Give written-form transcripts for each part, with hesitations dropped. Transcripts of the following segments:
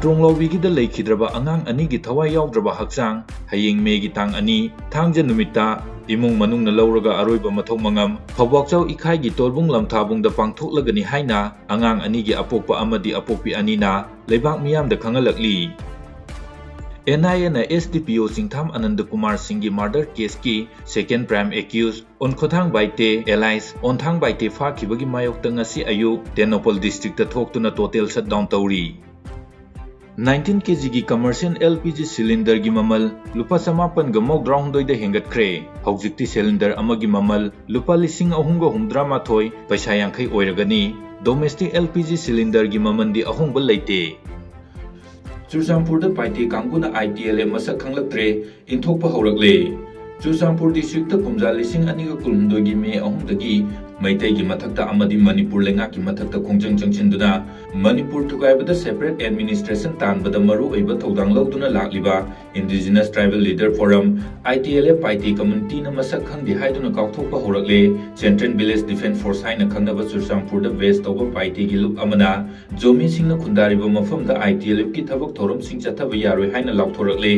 Tronglobigida Lakidraba Angang Anigi Thawai Yaudraba Haksang, Haying Megi Tang Ani, Tangja Numita, Imung Manung Lauraga Aroiba Mathong Mangam, Pawakchau Ikai gi Tolbung Lamthabung da Pangthoklagani Haina, Angang Anigi Apokpa Amadi Apopi Anina, Lebak Miyam da Kangalakli. NIA na SDPO Singtham Ananda Kumar Singhi murder case ki second prime accused on Khothang Paite allies on Thang Paite Fakibagi Mayokta ngasi ayu Tenopal district ta thoktuna total shutdown tawri. 19 kg gi commercial LPG cylinder gi mamal lupa samapan ga mok ground doi da hengat kre haujikti cylinder amagi mamal lupa lising ahunga humdra mathoi paisa yangkai oiragani domestic LPG cylinder gi mamandi ahung bal leite Churchampur da Paite kanguna Itlp masak Khangdre inthokpa haurakle Churchampur district ta kumja lising aniga kulumdoi gi me ahung dagi Maitai gi mathakta amadi Manipur lenga ki mathakta khongjang changchinduna Manipur thugaibada separate administration tanbada maru aiba thodang lauduna lakliba indigenous tribal leader forum Itlp Paite community na masak khangdi haiduna kaukthokpa horakle central village defense force haina khangnaba Churchampur da west over Paite gi lup amana zomi singna khundariba mafam da Itlp ki thabak thorom sing chathaba yaroi haina lauthorakle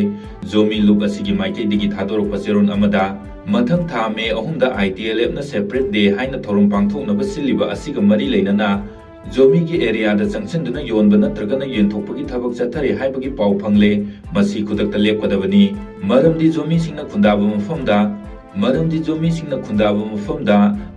zomi lup asigi maitai digi thadorokpa cheron amada Mathang tha me ahumda Itlp na separate day haina thorum pangthoknaba siliba asiga mari leinana zomi gi area da changchenduna yonba natragana yenthokpagi thabak chathare haibagi pau phangle masi khudakta lepkadabani maramdi zomi singna khundaba mafamda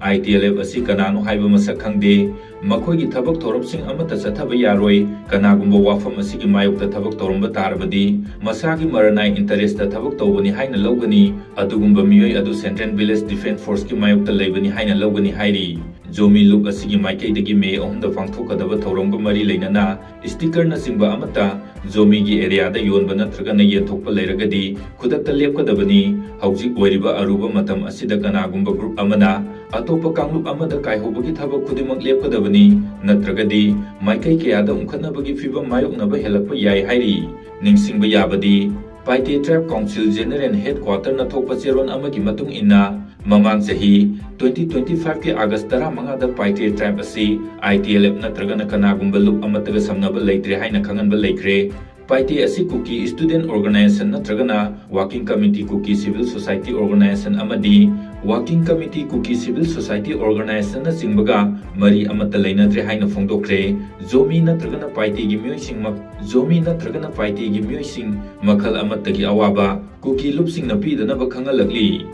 Itlp asi kanano haiba masak khangde makhoi gi thabak thorom sing amata chathaba yaroi kanagumba wafam asigi mayokta thabak toromba tarabadi masagi maranai interest da thabak tawbani haina lawgani adugumba miyoi adu central village defense force ki mayokta leibani haina lawgani hairi zomi look asigi maikai dagi me ahumda pangthokadaba thoromga mari leinana sticker na singba amata zomi gi area da yonba natragana yenthokpa leiragadi khudakta lepkadabani haujik oiriba aruba matam asida kanagumba group amana atopa kanglup amada kaihobagi thabak khudimak lepkadabani natragadi maikai kayada umkhatnabagi fibam mayoknaba helakpa yai hairi ningsingba yabadi Paite Tribe Council General Headquarter na thokpa cheron amagi matung inna mamang sahi 2025 ke August 15 da Paite Tribe asi Itlp natragana kanagumba lup amataga samnaba leitre haina khanganba leikre Paite asi Kuki Student Organization natragana Working Committee Kuki Civil Society Organization amadi Working Committee Kuki Civil Society Organization na singbaga mari amata leinadre haina phongdokre zomi natragana Paite gi myoising makhal amatagi awaba Kuki lupsing na pidana ba khangalakli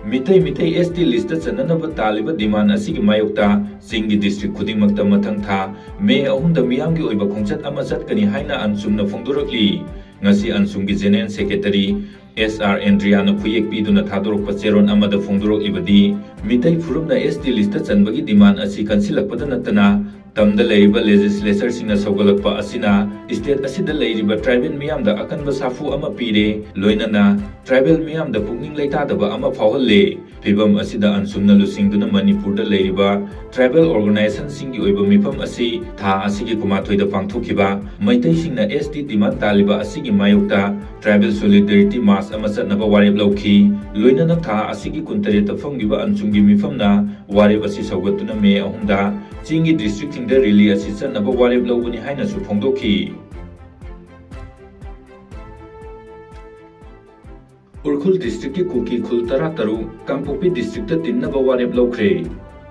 Mitai ST list chananaba taliba demand asigi mayokta singi district khudingmakta mathang tha me ahumda miyamgi oiba khongchat ama chatkani haina ansumna phongdorakli ngasi ansumgi general secretary SR Andriana khuyek piduna thadorokpa cheron amada phongdorok ibadi mitai phurumna ST list chanbagi demand asi kansilakpada natana tamda leiriba legislature singna sogalakpa asina state asida leiriba tribal miyamda akanba safu ama pire loinana tribal miyamda pungning leitadaba ama phawhalle phibam asida ansumna lusingduna Manipurda leiriba tribal organization singi oiba mifam asi tha asigi kumathoida pangthokiba maitai singna ST demand taliba asigi mayokta tribal solidarity mass ama chatnaba warep lawki loinana tha asigi kuntare tafamgiba ansumgi mifamna warep asi saugatuna me ahumda Chingi district singda rally asi chatnaba warep lawbani haina su phongdokhi Khul district ki Kuki Khul Taru Kangpokpida district ta tinnaba warep lawkhre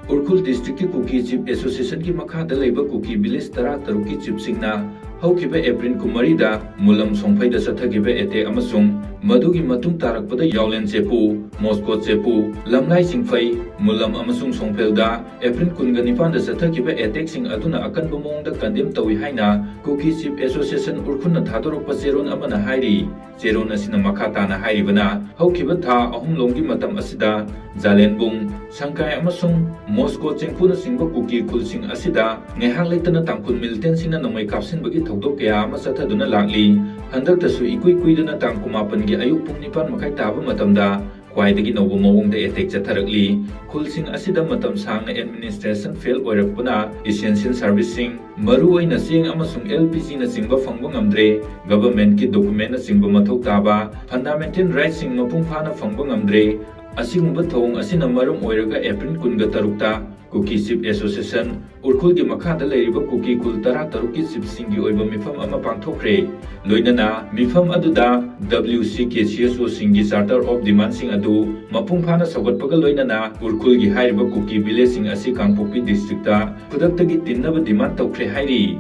Khul district ki Kuki chief association ki makhada leiba Kuki village Taru ki chief singna haukiba April kumarida mulam songphaida sathagiba ete amasung madugi matung tarakpada yaulen chepu Moscow chepu lamlai singphai mulam amasung songphelda April kunganipan da sathagiba attack sing aduna akanba mongda condemn tawi haina Kuki chief association urkhunna thadorokpa cheron amana hairi cheron asina makha na hairibana haukiba tha ahum longgi matam asida Jalenbung Sangkai amasung Moscow chengpuna singba Kuki Khul sing asida ngehak leitana tangkun militant singna nomai kapsin bagi thokdok kaya ama sathaduna lakli handaktasu ikui-kuiduna tang 9 gi ayuk pung 9 makai taba matamda kwaidagi nobo mawongda attack chatharakli Khulsing asida matam sangna administration fail oirakpuna essential servicing ꯃꯔꯨꯑꯣꯏꯅ ꯆꯦꯡ ꯑꯃꯁꯨꯡ LPG ꯅꯆꯤꯡꯕ ꯐꯪꯕ ꯉꯝꯗ꯭ꯔꯦ, ꯒꯚꯔꯟꯃꯦꯟꯠꯀꯤ ꯗꯣꯀꯨꯃꯦꯟꯠꯅꯆꯤꯡꯕ ꯃꯊꯧ ꯇꯥꯕ fundamental ꯔꯥꯏꯠꯁꯤꯡ ꯃꯄꯨꯡ ꯐꯥꯅ ꯐꯪꯕ ꯉꯝꯗ꯭ꯔꯦ꯫ ꯑꯁꯤꯒꯨꯝꯕ ꯊꯧꯑꯣꯡ ꯑꯁꯤꯅ ꯃꯔꯝ ꯑꯣꯏꯔꯒ ꯑꯦꯄ꯭ꯔꯤꯜ 23ꯇ ꯀꯨꯀꯤ ꯆꯤꯞ ꯑꯦꯁꯣꯁꯤꯌꯦꯁꯟ ꯎꯔꯈꯨꯜꯒꯤ ꯃꯈꯥꯗ ꯂꯩꯔꯤꯕ ꯀꯨꯀꯤ ꯈꯨꯜ 13ꯀꯤ ꯆꯤꯞꯁꯤꯡꯒꯤ ꯑꯣꯏꯕ ꯃꯤꯐꯝ ꯑꯃ ꯄꯥꯡꯊꯣꯛꯈ꯭ꯔꯦ꯫ ꯂꯣꯏꯅꯅ ꯃꯤꯐꯝ ꯑꯗꯨꯗ WCKCSOꯁꯤꯡꯒꯤ ꯆꯥꯔꯇꯔ ꯑꯣꯐ ꯗꯤꯃꯥꯟꯗꯁꯤꯡ ꯑꯗꯨ ꯃꯄꯨꯡ ꯐꯥꯅ ꯁꯧꯒꯠꯄꯒ ꯂꯣꯏꯅꯅ ꯎꯔꯈꯨꯜꯒꯤ ꯍꯥꯏꯔꯤꯕ ꯀꯨꯀꯤ ꯚꯤꯂꯦꯖꯁꯤꯡ ꯑꯁꯤ ꯀꯥꯡꯄꯣꯛꯄꯤ ꯗꯤꯁꯇ꯭ꯔꯤꯛꯇ ꯈꯨꯗꯛꯇꯒꯤ ꯇꯤꯟꯅꯕ ꯗꯤꯃꯥꯟꯗ ꯇꯧꯈ꯭ꯔꯦ ꯍꯥꯏꯔꯤ꯫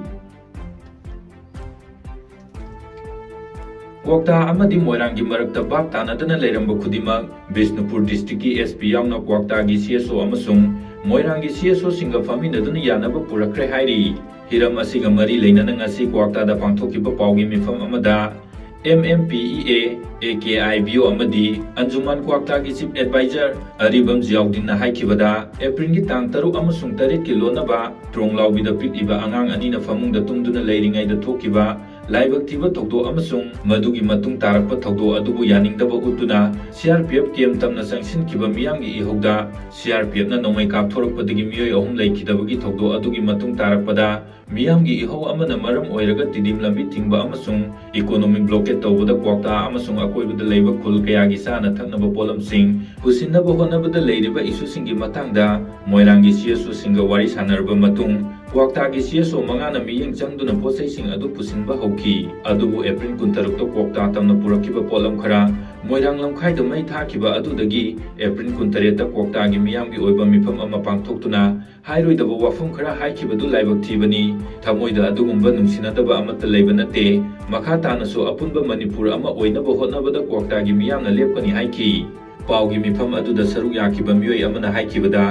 ꯀ꯭ꯋꯥꯛꯇꯥ ꯑꯃꯗꯤ ꯃꯣꯏꯔꯥꯡꯒꯤ ꯃꯔꯛꯇ ꯚꯥꯞ ꯇꯥꯅꯗꯅ ꯂꯩꯔꯝꯕ ꯈꯨꯗꯤꯡꯃꯛ ꯕꯤꯁꯅꯨꯄꯨꯔ ꯗꯤꯁꯇ꯭ꯔꯤꯛꯀꯤ SP ꯌꯥꯎꯅ ꯀ꯭ꯋꯥꯛꯇꯥꯒꯤ CSO ꯑꯃꯁꯨꯡ ꯃꯣꯏꯔꯥꯡꯒꯤ CSOꯁꯤꯡꯒ ꯐꯝꯃꯤꯟꯅꯗꯨꯅ ꯌꯥꯅꯕ ꯄꯨꯔꯛꯈ꯭ꯔꯦ ꯍꯥꯏꯔꯤ꯫ ꯍꯤꯔꯝ ꯑꯁꯤꯒ ꯃꯔꯤ ꯂꯩꯅꯅ ꯉꯁꯤ ꯀ꯭ꯋꯥꯛꯇꯥꯗ ꯄꯥꯡꯊꯣꯛꯈꯤꯕ ꯄꯥꯎꯒꯤ ꯃꯤꯐꯝ ꯑꯃꯗ MMPEA, AKIBO ꯑꯃꯗꯤ ꯑꯟꯖꯨꯃꯥꯟ ꯀ꯭ꯋꯥꯛꯇꯥꯒꯤ ꯆꯤꯞ ꯑꯦꯗꯚꯥꯏꯖꯔ ꯑꯔꯤꯕꯝ ꯖꯤꯌꯥꯎꯗꯤꯟꯅ6 ꯑꯦꯄ꯭ꯔꯤꯜꯒꯤ ꯇꯥꯡ 6 ꯑꯃꯁꯨꯡ 8ꯀꯤ ꯂꯣꯟꯅꯕ ꯇ꯭ꯔꯣꯡꯂꯥꯎꯕꯤꯗ ꯄꯤꯛꯂꯤꯕ ꯑꯉꯥꯡ ꯑꯅꯤꯅ ꯐꯃꯨꯡꯗ ꯇꯨꯝꯗꯨꯅ ꯂꯩꯔꯤꯉꯩꯗ ꯊꯣꯛꯈꯤꯕ ꯂꯥꯏꯕꯛ ꯊꯤꯕ ꯊꯧꯗꯣꯛ ꯑꯃꯁꯨꯡ ꯃꯗꯨꯒꯤ ꯃꯇꯨꯡ ꯇꯥꯔꯛꯄ ꯊꯧꯗꯣꯛ ꯑꯗꯨꯕꯨ ꯌꯥꯅꯤꯡꯗꯕ ꯎꯠꯇꯨꯅ CRPF ꯀꯦꯝ ꯇꯝꯅ ꯆꯪꯁꯤꯟꯈꯤꯕ ꯃꯤꯌꯥꯝꯒꯤ ꯏꯍꯧꯗ CRPFꯅ ꯅꯣꯡꯃꯩ ꯀꯥꯞꯊꯣꯔꯛꯄꯗꯒꯤ ꯃꯤꯑꯣꯏ 3 ꯂꯩꯈꯤꯗꯕꯒꯤ ꯊꯧꯗꯣꯛ ꯑꯗꯨꯒꯤ ꯃꯇꯨꯡ ꯇꯥꯔꯛꯄꯗ ꯃꯤꯌꯥꯝꯒꯤ ꯏꯍꯧ ꯑꯃꯅ ꯃꯔꯝ ꯑꯣꯏꯔꯒ ꯇꯤꯗꯤꯝ ꯂꯝꯕꯤ ꯊꯤꯡꯕ ꯑꯃꯁꯨꯡ ꯏꯀꯣꯅꯣꯃꯤꯛ ꯕ꯭ꯂꯣꯀꯦꯠ ꯇꯧꯕꯗ ꯀ꯭ꯋꯥꯛꯇꯥ ꯑꯃꯁꯨꯡ ꯑꯀꯣꯏꯕꯗ ꯂꯩꯕ ꯈꯨꯜ ꯀꯌꯥꯒꯤ ꯆꯥꯅ ꯊꯛꯅꯕ ꯄꯣꯠꯂꯝꯁꯤꯡ ꯄꯨꯁꯤꯟꯅꯕ ꯍꯣꯠꯅꯕꯗ ꯂꯩꯔꯤꯕ ꯏꯁꯨꯁꯤꯡꯒꯤ ꯃꯇꯥꯡꯗ ꯃꯣꯏꯔꯥꯡꯒꯤ CSOꯁꯤꯡꯒ ꯋꯥꯔꯤ ꯁꯥꯟꯅꯔꯕ ꯃꯇꯨꯡ ꯀ꯭ꯋꯥꯛꯇꯥꯒꯤ CSO 5ꯅ ꯃꯤꯠꯌꯦꯡ ꯆꯪꯗꯨꯅ ꯄꯣꯠꯆꯩꯁꯤꯡ ꯑꯗꯨ ꯄꯨꯁꯤꯟꯕ ꯍꯧꯈꯤ꯫ ꯑꯗꯨꯕꯨ ꯑꯦꯄ꯭ꯔꯤꯜ 23ꯇ ꯀ꯭ꯋꯥꯛꯇꯥ ꯇꯝꯅ ꯄꯨꯔꯛꯈꯤꯕ ꯄꯣꯠꯂꯝ ꯈꯔ ꯃꯣꯏꯔꯥꯡ ꯂꯝꯈꯥꯏꯗ ꯃꯩ ꯊꯥꯈꯤꯕ ꯑꯗꯨꯗꯒꯤ ꯑꯦꯄ꯭ꯔꯤꯜ 23ꯇ ꯀ꯭ꯋꯥꯛꯇꯥꯒꯤ ꯃꯤꯌꯥꯝꯒꯤ ꯑꯣꯏꯕ ꯃꯤꯐꯝ ꯑꯃ ꯄꯥꯡꯊꯣꯛꯇꯨꯅ ꯍꯥꯏꯔꯣꯏꯗꯕ ꯋꯥꯐꯝ ꯈꯔ ꯍꯥꯏꯈꯤꯕꯗꯨ ꯂꯥꯏꯕꯛ ꯊꯤꯕꯅꯤ꯫ ꯊꯃꯣꯏꯗ ꯑꯗꯨꯒꯨꯝꯕ ꯅꯨꯡꯁꯤꯅꯗꯕ ꯑꯃꯠꯇ ꯂꯩꯕ ꯅꯠꯇꯦ꯫ ꯃꯈꯥ ꯇꯥꯅꯁꯨ ꯑꯄꯨꯟꯕ ꯃꯅꯤꯄꯨꯔ ꯑꯃ ꯑꯣꯏꯅꯕ ꯍꯣꯠꯅꯕꯗ ꯀ꯭ꯋꯥꯛꯇꯥꯒꯤ ꯃꯤꯌꯥꯝꯅ ꯂꯦꯞꯀꯅꯤ ꯍꯥꯏꯈꯤ꯫ ꯄꯥꯎꯒꯤ ꯃꯤꯐꯝ ꯑꯗꯨꯗ ꯁꯔꯨꯛ ꯌꯥꯈꯤꯕ ꯃꯤꯑꯣꯏ ꯑꯃꯅ ꯍꯥꯏꯈꯤꯕꯗ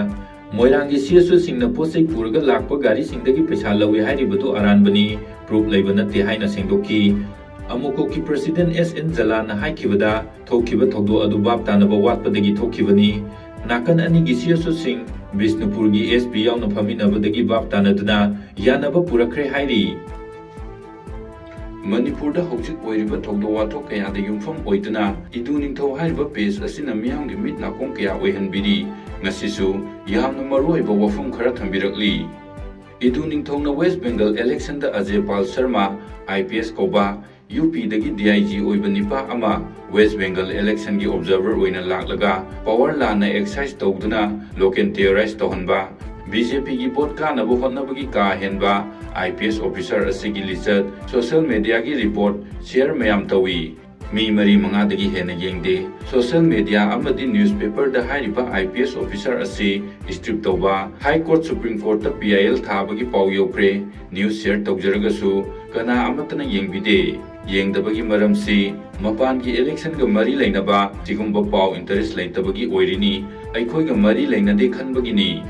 ꯃꯣꯏꯔꯥꯡꯒꯤ CSOꯁꯤꯡꯅ ꯄꯣꯠꯆꯩ ꯄꯨꯔꯒ ꯂꯥꯛꯄ ꯒꯥꯔꯤꯁꯤꯡꯗꯒꯤ ꯄꯩꯁꯥ ꯂꯧꯏ ꯍꯥꯏꯔꯤꯕꯗꯨ ꯑꯔꯥꯟꯕꯅꯤ, ꯄ꯭ꯔꯨꯐ ꯂꯩꯕ ꯅꯠꯇꯦ ꯍꯥꯏꯅ ꯁꯦꯡꯗꯣꯛꯈꯤ꯫ ꯑꯃꯨꯛꯀꯣꯛꯀꯤ ꯄ꯭ꯔꯁꯤꯗꯦꯟꯠ SN ꯖꯂꯥꯟꯅ ꯍꯥꯏꯈꯤꯕꯗ ꯊꯣꯛꯈꯤꯕ ꯊꯧꯗꯣꯛ ꯑꯗꯨ ꯚꯥꯞ ꯇꯥꯅꯕ ꯋꯥꯠꯄꯗꯒꯤ ꯊꯣꯛꯈꯤꯕꯅꯤ꯫ ꯅꯥꯀꯟ ꯑꯅꯤꯒꯤ CSOꯁꯤꯡ ꯕꯤꯁꯅꯨꯄꯨꯔꯒꯤ SP ꯌꯥꯎꯅ ꯐꯝꯃꯤꯟꯅꯕꯗꯒꯤ ꯚꯥꯞ ꯇꯥꯅꯗꯨꯅ ꯌꯥꯅꯕ ꯄꯨꯔꯛꯈ꯭ꯔꯦ ꯍꯥꯏꯔꯤ꯫ ꯃꯅꯤꯄꯨꯔꯗ ꯍꯧꯖꯤꯛ ꯑꯣꯏꯔꯤꯕ ꯊꯧꯗꯣꯛ ꯋꯥꯊꯣꯛ ꯀꯌꯥꯗ ꯌꯨꯝꯐꯝ ꯑꯣꯏꯗꯨꯅ ꯏꯗꯨ ꯅꯤꯡꯊꯧ ꯍꯥꯏꯔꯤꯕ ꯄꯦꯖ ꯑꯁꯤꯅ ꯃꯤꯌꯥꯝꯒꯤ ꯃꯤꯠ ꯅꯥꯀꯣꯡ ꯀꯌꯥ ꯑꯣꯏꯍꯟꯕꯤꯔꯤ꯫ ꯉꯁꯤꯁꯨ ꯌꯥꯝꯅ ꯃꯔꯨꯑꯣꯏꯕ ꯋꯥꯐꯝ ꯈꯔ ꯊꯝꯕꯤꯔꯛꯂꯤ꯫ ꯏꯗꯨ ꯅꯤꯡꯊꯧꯅ ꯋꯦꯁ ꯕꯦꯡꯒꯜ ꯏꯂꯦꯛꯁꯟꯗ ꯑꯖꯦ ꯄꯥꯜ ꯁꯔꯃ IPS ꯀꯧꯕ UPꯗꯒꯤ DIG ꯑꯣꯏꯕ ꯅꯤꯄꯥ ꯑꯃ ꯋꯦꯁ ꯕꯦꯡꯒꯜ ꯏꯂꯦꯛꯁꯟꯒꯤ ꯑꯣꯕꯖꯔꯚꯔ ꯑꯣꯏꯅ ꯂꯥꯛꯂꯒ ꯄꯋꯥꯔ ꯂꯥꯟꯅ ꯑꯦꯛꯁꯔꯁꯥꯏꯖ ꯇꯧꯗꯨꯅ ꯂꯣꯀꯦꯜ ꯇꯦꯔꯣꯔꯥꯏꯖ ꯇꯧꯍꯟꯕ, BJPꯒꯤ ꯚꯣꯠ ꯀꯥꯅꯕ ꯍꯣꯠꯅꯕꯒꯤ ꯀꯥ ꯍꯦꯟꯕ IPS ꯑꯣꯐꯤꯁꯥꯔ ꯑꯁꯤꯒꯤ ꯂꯤꯆꯠ ꯁꯣꯁꯤꯌꯦꯜ ꯃꯤꯗꯤꯌꯥꯒꯤ ꯔꯤꯄꯣꯔꯠ ꯁꯦꯌꯔ ꯃꯌꯥꯝ ꯇꯧꯏ꯫ ꯃꯤ 4-5ꯗꯒꯤ ꯍꯦꯟꯅ ꯌꯦꯡꯗꯦ꯫ ꯁꯣꯁꯤꯌꯦꯜ ꯃꯤꯗꯤꯌꯥ ꯑꯃꯗꯤ ꯅ꯭ꯌꯨꯁꯄꯦꯄꯔꯗ ꯍꯥꯏꯔꯤꯕ IPS ꯑꯣꯐꯤꯁꯥꯔ ꯑꯁꯤ ꯁ꯭ꯇ꯭ꯔꯤꯞ ꯇꯧꯕ, ꯍꯥꯏ ꯀꯣꯔꯠ ꯁꯨꯄ꯭ꯔꯤꯝ ꯀꯣꯔꯠꯇ PIL ꯊꯥꯕꯒꯤ ꯄꯥꯎ ꯌꯧꯈ꯭ꯔꯦ꯫ ꯅ꯭ꯌꯨꯁ ꯁꯦꯌꯔ ꯇꯧꯖꯔꯒꯁꯨ ꯀꯅꯥ ꯑꯃꯠꯇꯅ ꯌꯦꯡꯕꯤꯗꯦ꯫ ꯌꯦꯡꯗꯕꯒꯤ ꯃꯔꯝꯁꯤ ꯃꯄꯥꯟꯒꯤ ꯏꯂꯦꯛꯁꯟꯒ ꯃꯔꯤ ꯂꯩꯅꯕ ꯁꯤꯒꯨꯝꯕ ꯄꯥꯎ ꯏꯟꯇꯔꯦꯁ ꯂꯩꯇꯕꯒꯤ ꯑꯣꯏꯔꯤꯅꯤ, ꯑꯩꯈꯣꯏꯒ ꯃꯔꯤ ꯂꯩꯅꯗꯦ ꯈꯟꯕꯒꯤꯅꯤ꯫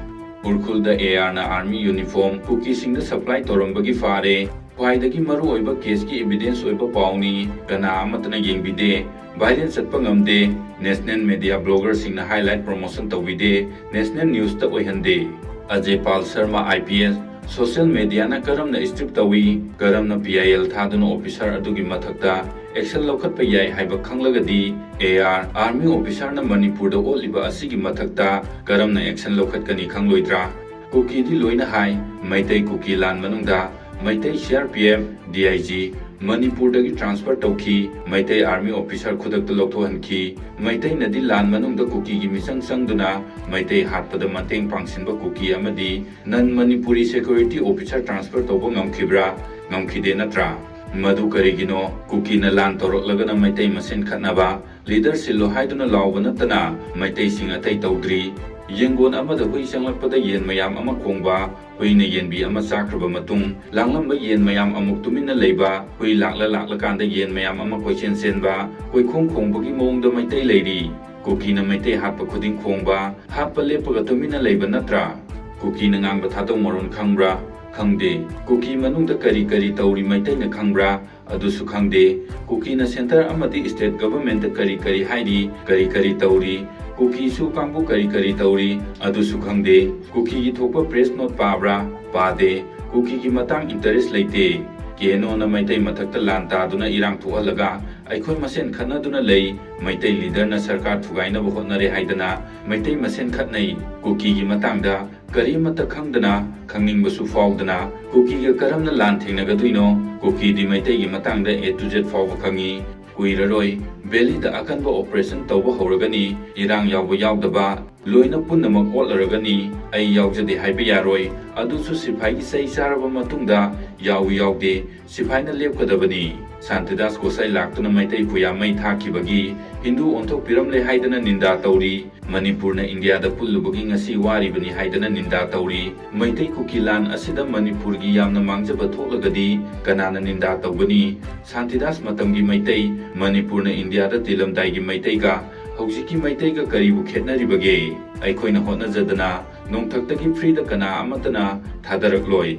ꯎꯔꯈꯨꯜꯗ ARꯅ ꯑꯥꯔꯃꯤ ꯌꯨꯅꯤꯐꯣꯔꯝ ꯀꯨꯀꯤꯁꯤꯡꯗ ꯁꯄ꯭ꯂꯥꯏ ꯇꯧꯔꯝꯕꯒꯤ ꯐꯥꯔꯦ꯫ ꯈ꯭ꯋꯥꯏꯗꯒꯤ ꯃꯔꯨꯑꯣꯏꯕ ꯀꯦꯁꯀꯤ ꯏꯕꯤꯗꯦꯟꯁ ꯑꯣꯏꯕ ꯄꯥꯎꯅꯤ, ꯀꯅꯥ ꯑꯃꯠꯇꯅ ꯌꯦꯡꯕꯤꯗꯦ꯫ ꯚꯥꯏꯔꯦꯜ ꯆꯠꯄ ꯉꯝꯗꯦ꯫ ꯅꯦꯁꯅꯦꯜ ꯃꯤꯗꯤꯌꯥ ꯕ꯭ꯂꯣꯒꯔꯁꯤꯡꯅ ꯍꯥꯏꯂꯥꯏꯠ ꯄ꯭ꯔꯣꯃꯣꯁꯟ ꯇꯧꯕꯤꯗꯦ, ꯅꯦꯁꯅꯦꯜ ꯅ꯭ꯌꯨꯁꯇ ꯑꯣꯏꯍꯟꯗꯦ꯫ ꯑꯖꯦ ꯄꯥꯜ ꯁꯔꯃ IPS ꯁꯣꯁꯤꯌꯦꯜ ꯃꯤꯗꯤꯌꯥꯅ ꯀꯔꯝꯅ ꯁ꯭ꯇ꯭ꯔꯤꯞ ꯇꯧꯏ, ꯀꯔꯝꯅ PIL ꯊꯥꯗꯨꯅ ꯑꯣꯐꯤꯁꯥꯔ ꯑꯗꯨꯒꯤ ꯃꯊꯛꯇ ꯑꯦꯛꯁꯟ ꯂꯧꯈꯠꯄ ꯌꯥꯏ ꯍꯥꯏꯕ ꯈꯪꯂꯒꯗꯤ AR ꯑꯥꯔꯃꯤ ꯑꯣꯐꯤꯁꯥꯔꯅ ꯃꯅꯤꯄꯨꯔꯗ ꯑꯣꯠꯂꯤꯕ ꯑꯁꯤꯒꯤ ꯃꯊꯛꯇ ꯀꯔꯝꯅ ꯑꯦꯛꯁꯟ ꯂꯧꯈꯠꯀꯅꯤ ꯈꯪꯂꯣꯏꯗ꯭ꯔꯥ? ꯀꯨꯀꯤꯗꯤ ꯂꯣꯏꯅ ꯍꯥꯏ, ꯃꯩꯇꯩ ꯀꯨꯀꯤ ꯂꯥꯟ ꯃꯅꯨꯡꯗ ꯃꯩꯇꯩ CRPF, DIG ꯃꯅꯤꯄꯨꯔꯗꯒꯤ ꯇ꯭ꯔꯥꯟꯁꯐꯔ ꯇꯧꯈꯤ, ꯃꯩꯇꯩ ꯑꯥꯔꯃꯤ ꯑꯣꯐꯤꯁꯥꯔ ꯈꯨꯗꯛꯇ ꯂꯧꯊꯣꯛꯍꯟꯈꯤ꯫ ꯃꯩꯇꯩꯅꯗꯤ ꯂꯥꯟ ꯃꯅꯨꯡꯗ ꯀꯨꯀꯤꯒꯤ ꯃꯤꯆꯪ ꯆꯪꯗꯨꯅ ꯃꯩꯇꯩ ꯍꯥꯠꯄꯗ ꯃꯇꯦꯡ ꯄꯥꯡꯁꯤꯟꯕ ꯀꯨꯀꯤ ꯑꯃꯗꯤ ꯅꯟ ꯃꯅꯤꯄꯨꯔꯤ ꯁꯦꯀ꯭ꯌꯨꯔꯤꯇꯤ ꯑꯣꯐꯤꯁꯥꯔ ꯇ꯭ꯔꯥꯟꯁꯐꯔ ꯇꯧꯕ ꯉꯝꯈꯤꯕ꯭ꯔꯥ? ꯉꯝꯈꯤꯗꯦ ꯅꯠꯇ꯭ꯔꯥ? ꯃꯗꯨ ꯀꯔꯤꯒꯤꯅꯣ? ꯀꯨꯀꯤꯅ ꯂꯥꯟ ꯇꯧꯔꯛꯂꯒꯅ ꯃꯩꯇꯩ ꯃꯁꯦꯟ ꯈꯠꯅꯕ, ꯂꯤꯗꯔ ꯁꯤꯜꯂꯣ ꯍꯥꯏꯗꯨꯅ ꯂꯥꯎꯕ ꯅꯠꯇꯅ ꯃꯩꯇꯩꯁꯤꯡ ꯑꯇꯩ ꯇꯧꯗ꯭ꯔꯤ꯫ ꯌꯦꯡꯒꯣꯟ ꯑꯃꯗ ꯍꯨꯏ ꯆꯪꯂꯛꯄꯗ ꯌꯦꯟ ꯃꯌꯥꯝ ꯑꯃ ꯈꯣꯡꯕ, ꯍꯨꯏꯅ ꯌꯦꯟꯕꯤ ꯑꯃ ꯆꯥꯈ꯭ꯔꯕ ꯃꯇꯨꯡ ꯂꯥꯡꯂꯝꯕ ꯌꯦꯟ ꯃꯌꯥꯝ ꯑꯃꯨꯛ ꯇꯨꯃꯤꯟꯅ ꯂꯩꯕ, ꯍꯨꯏ ꯂꯥꯛꯂꯀꯥꯟꯗ ꯌꯦꯟ ꯃꯌꯥꯝ ꯑꯃ ꯀꯣꯏꯆꯦꯟ ꯆꯦꯟꯕ, ꯀꯣꯏꯈꯣꯡ ꯈꯣꯡꯕꯒꯤ ꯃꯑꯣꯡꯗ ꯃꯩꯇꯩ ꯂꯩꯔꯤ꯫ ꯀꯨꯀꯤꯅ ꯃꯩꯇꯩ ꯍꯥꯠꯄ ꯈꯨꯗꯤꯡ ꯈꯣꯡꯕ, ꯍꯥꯠꯄ ꯂꯦꯞꯄꯒ ꯇꯨꯃꯤꯟꯅ ꯂꯩꯕ ꯅꯠꯇ꯭ꯔꯥ? ꯀꯨꯀꯤꯅ ꯉꯥꯡꯕ ꯊꯥꯗꯧ ꯃꯔꯣꯟ ꯈꯪꯕ꯭ꯔꯥ? ꯈꯪꯗꯦ꯫ ꯀꯨꯀꯤ ꯃꯅꯨꯡꯗ ꯀꯔꯤ ꯀꯔꯤ ꯇꯧꯔꯤ ꯃꯩꯇꯩꯅ ꯈꯪꯕ꯭ꯔꯥ? ꯑꯗꯨꯁꯨ ꯈꯪꯗꯦ꯫ ꯀꯨꯀꯤꯅ ꯁꯦꯟꯇꯔ ꯑꯃꯗꯤ ꯁ꯭ꯇꯦꯠ ꯒꯚꯔꯟꯃꯦꯟꯠꯇ ꯀꯔꯤ ꯀꯔꯤ ꯍꯥꯏꯔꯤ, ꯀꯔꯤ ꯀꯔꯤ ꯇꯧꯔꯤ, ꯀꯨꯀꯤꯁꯨ ꯀꯥꯡꯕꯨ ꯀꯔꯤ ꯀꯔꯤ ꯇꯧꯔꯤ, ꯑꯗꯨꯁꯨ ꯈꯪꯗꯦ꯫ ꯀꯨꯀꯤꯒꯤ ꯊꯣꯛꯄ ꯄ꯭ꯔꯦꯁ ꯅꯣꯠ ꯄꯥꯕ꯭ꯔꯥ? ꯄꯥꯗꯦ꯫ ꯀꯨꯀꯤꯒꯤ ꯃꯇꯥꯡ ꯏꯟꯇꯔꯦꯁ ꯂꯩꯇꯦ꯫ ꯀꯦꯅꯣꯅ ꯃꯩꯇꯩ ꯃꯊꯛꯇ ꯂꯥꯟ ꯇꯥꯗꯨꯅ ꯏꯔꯥꯡ ꯊꯣꯛꯍꯜꯂꯒ ꯑꯩꯈꯣꯏ ꯃꯁꯦꯟ ꯈꯠꯅꯗꯨꯅ ꯂꯩ, ꯃꯩꯇꯩ ꯂꯤꯗꯔꯅ ꯁꯔꯀꯥꯔ ꯊꯨꯒꯥꯏꯅꯕ ꯍꯣꯠꯅꯔꯦ ꯍꯥꯏꯗꯅ ꯃꯩꯇꯩ ꯃꯁꯦꯟ ꯈꯠꯅꯩ꯫ ꯀꯨꯀꯤꯒꯤ ꯃꯇꯥꯡꯗ ꯀꯔꯤꯃꯠꯇ ꯈꯪꯗꯅ ꯈꯪꯅꯤꯡꯕꯁꯨ ꯐꯥꯎꯗꯅ ꯀꯨꯀꯤꯒ ꯀꯔꯝꯅ ꯂꯥꯟ ꯊꯦꯡꯅꯒꯗꯣꯏꯅꯣ? ꯀꯨꯀꯤꯗꯤ ꯃꯩꯇꯩꯒꯤ ꯃꯇꯥꯡꯗ A to Z ꯐꯥꯎꯕ ꯈꯪꯉꯤ꯫ ꯀꯨꯏꯔꯔꯣꯏ ꯕꯦꯂꯤꯗ ꯑꯀꯟꯕ ꯑꯣꯄꯔꯦꯁꯟ ꯇꯧꯕ ꯍꯧꯔꯒꯅꯤ, ꯏꯔꯥꯡ ꯌꯥꯎꯕ ꯌꯥꯎꯗꯕ ꯂꯣꯏꯅ ꯄꯨꯟꯅꯃꯛ ꯑꯣꯠꯂꯔꯒꯅꯤ꯫ ꯑꯩ ꯌꯥꯎꯖꯗꯦ ꯍꯥꯏꯕ ꯌꯥꯔꯣꯏ, ꯑꯗꯨꯁꯨ ꯁꯤꯐꯥꯏꯒꯤ ꯆꯩ ꯆꯥꯔꯕ ꯃꯇꯨꯡꯗ ꯌꯥꯎꯏ ꯌꯥꯎꯗꯦ ꯁꯤꯐꯥꯏꯅ ꯂꯦꯞꯀꯗꯕꯅꯤ꯫ ꯁꯥꯟꯇꯤꯗꯥꯁ ꯒꯣꯁꯥꯏ ꯂꯥꯛꯇꯨꯅ ꯃꯩꯇꯩ ꯄꯨꯌꯥ ꯃꯩ ꯊꯥꯈꯤꯕꯒꯤ ꯍꯤꯟꯗꯨ ꯑꯣꯟꯊꯣꯛꯄꯤꯔꯝꯂꯦ ꯍꯥꯏꯗꯅ ꯅꯤꯟꯗꯥ ꯇꯧꯔꯤ꯫ ꯃꯅꯤꯄꯨꯔꯅ ꯏꯟꯗꯤꯌꯥꯗ ꯄꯨꯜꯂꯨꯕꯒꯤ ꯉꯁꯤ ꯋꯥꯔꯤꯕꯅꯤ ꯍꯥꯏꯗꯅ ꯅꯤꯟꯗꯥ ꯇꯧꯔꯤ꯫ ꯃꯩꯇꯩ ꯀꯨꯀꯤ ꯂꯥꯟ ꯑꯁꯤꯗ ꯃꯅꯤꯄꯨꯔꯒꯤ ꯌꯥꯝꯅ ꯃꯥꯡꯖꯕ ꯊꯣꯛꯂꯒꯗꯤ ꯀꯅꯥꯅ ꯅꯤꯟꯗꯥ ꯇꯧꯒꯅꯤ? ꯁꯥꯟꯇꯤꯗꯥꯁ ꯃꯇꯝꯒꯤ ꯃꯩꯇꯩ, ꯃꯅꯤꯄꯨꯔꯅ ꯏꯟꯗꯤꯌꯥꯗ ꯇꯤꯜꯂꯝꯗꯥꯏꯒꯤ ꯃꯩꯇꯩꯒ ꯍꯧꯖꯤꯛꯀꯤ ꯃꯩꯇꯩꯒ ꯀꯔꯤꯕꯨ ꯈꯦꯠꯅꯔꯤꯕꯒꯦ? ꯑꯩꯈꯣꯏꯅ ꯍꯣꯠꯅꯖꯗꯅ ꯅꯣꯡꯊꯛꯇꯒꯤ ꯐ꯭ꯔꯤꯗ ꯀꯅꯥ ꯑꯃꯠꯇꯅ ꯊꯥꯗꯔꯛꯂꯣꯏ꯫